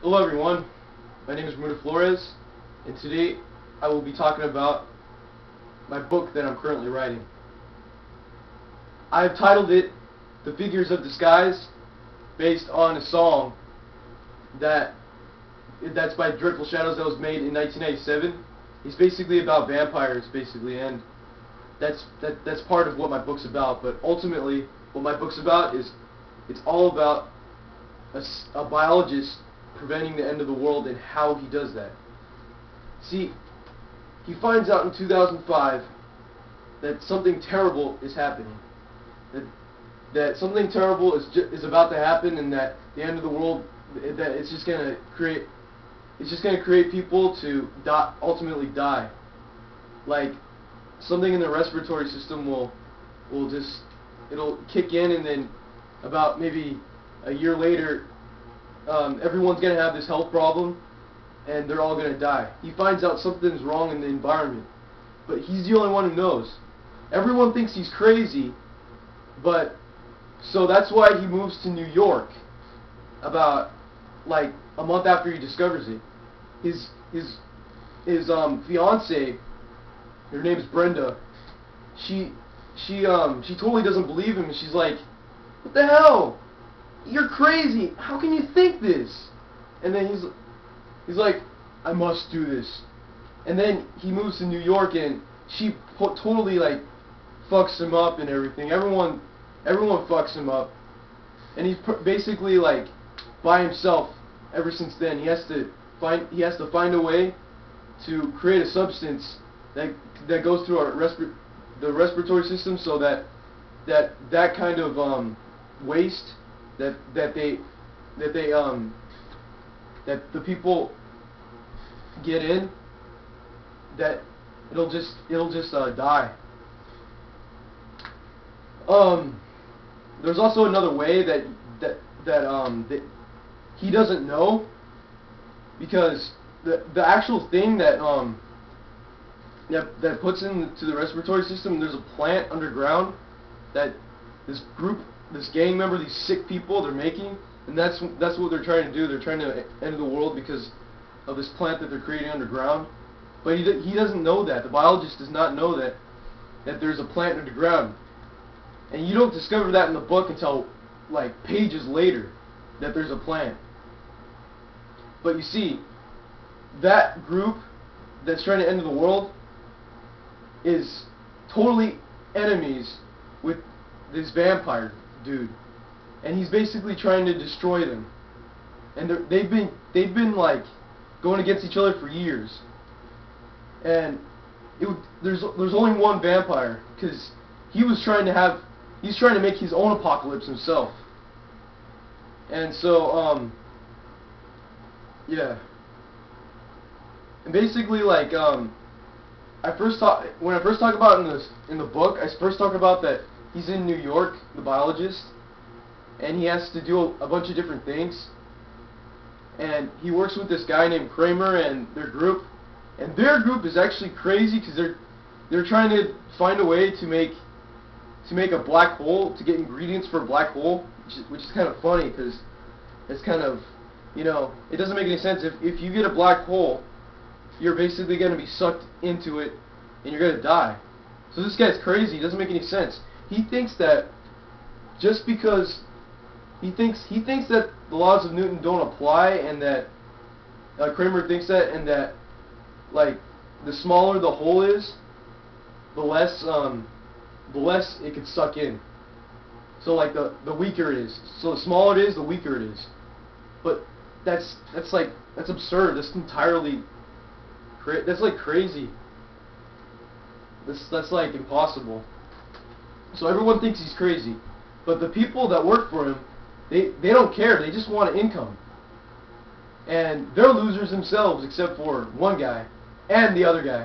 Hello everyone, my name is Muda Flores, and today I will be talking about my book that I'm currently writing. I've titled it The Figures of Disguise, based on a song that's by Dreadful Shadows that was made in 1997. It's basically about vampires, and that's part of what my book's about. But ultimately, what my book's about is it's all about a biologist preventing the end of the world and how he does that. See, he finds out in 2005 that something terrible is happening. That something terrible is about to happen, and that the end of the world, that it's just gonna create people to ultimately die. Like, something in the respiratory system it'll kick in, and then about maybe a year later, everyone's going to have this health problem, and they're all going to die. He finds out something's wrong in the environment, but he's the only one who knows. Everyone thinks he's crazy, but so that's why he moves to New York about like a month after he discovers it. His fiance, her name's Brenda. She totally doesn't believe him, and she's like, "What the hell? You're crazy. How can you think this?" And then he's like, "I must do this." And then he moves to New York, and she totally like fucks him up and everything. Everyone fucks him up, and he's basically like by himself ever since then. He has to find a way to create a substance that goes through the respiratory system, so that kind of waste that the people get in, that it'll just die. There's also another way that he doesn't know, because the actual thing that puts into the respiratory system, there's a plant underground that this gang member, these sick people, they're making, and that's what they're trying to do. They're trying to end the world because of this plant that they're creating underground. But he doesn't know that. The biologist does not know that there's a plant underground, and you don't discover that in the book until like pages later, that there's a plant. But you see, that group that's trying to end the world is totally enemies with this vampire dude, and he's basically trying to destroy them. And they've been like going against each other for years. And there's only one vampire, because he's trying to make his own apocalypse himself. And so yeah. And basically, like, when I first talk about in the book, I first talk about that he's in New York, the biologist, and he has to do a bunch of different things. And he works with this guy named Kramer and their group. And their group is actually crazy, because they're trying to find a way to make a black hole, to get ingredients for a black hole, which is kind of funny, because it's kind of, you know, it doesn't make any sense. If you get a black hole, you're basically going to be sucked into it, and you're going to die. So this guy's crazy. It doesn't make any sense. He thinks that just because he thinks that the laws of Newton don't apply, and that Kramer thinks that, and that like the smaller the hole is, the less it could suck in. So like the weaker it is. So the smaller it is, the weaker it is. But that's absurd. That's entirely that's like crazy. That's like impossible. So everyone thinks he's crazy, but the people that work for him, they don't care. They just want an income, and they're losers themselves, except for one guy and the other guy.